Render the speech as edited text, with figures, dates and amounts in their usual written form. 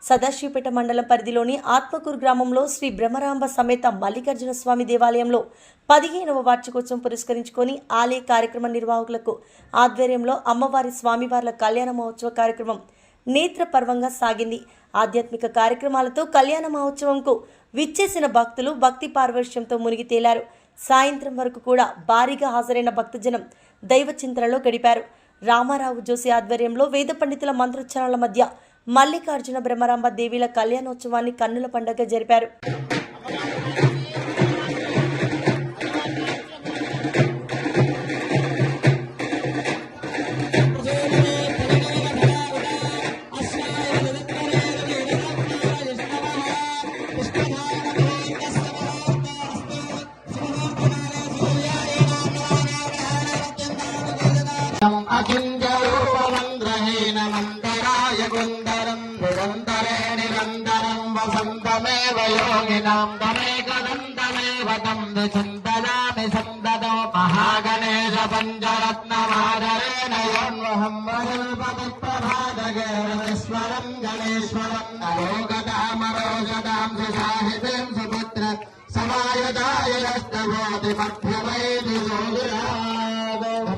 సదాశివపేట మండలం పరిధిలోని ఆత్మకూరు గ్రామంలో శ్రీ బ్రహ్మరాంబ సమేత మల్లికార్జున స్వామి దేవాలయంలో 15వ వార్షికోత్సవం పురస్కరించుకొని ఆలయ కార్యక్రమ నిర్వాహకులకు ఆధ్వర్యంలో అమ్మవారి స్వామివార్ల కళ్యాణ మహోత్సవ కార్యక్రమం నేత్రపర్వంగా సాగింది. ఆధ్యాత్మిక కార్యక్రమాలతో కళ్యాణ మహోత్సవంకు విచ్చేసిన భక్తులు భక్తి పార్వశ్యంతో మునిగి తేలారు. సాయంత్రం వరకు కూడా భారీగా హాజరైన భక్తజనం దైవ చింతనలో గడిపారు. రామారావు జోసి ఆధ్వర్యంలో వేద పండితుల మంత్రోచ్చారణల మధ్య మల్లికార్జున బ్రహ్మరాంబ దేవీల కళ్యాణోత్సవాన్ని కన్నుల పండుగ జరిపారు. అకింజరూపమంద్రహీన మందరాయ గుందరం నిరంతరే నిరంతరం వసంతమేవ యోగినాం తమేకదంతమేవ తం చింతయామి సందదో మహాగణేశ పంచరత్నమాదరేణ యోన్వహం వరల్పదప్రభాదగేశ్వరం గణేశ్వరం అరోగతామరోగతాం సుసాహితం సుపుత్ర సమాయదాయ మధ్యవైది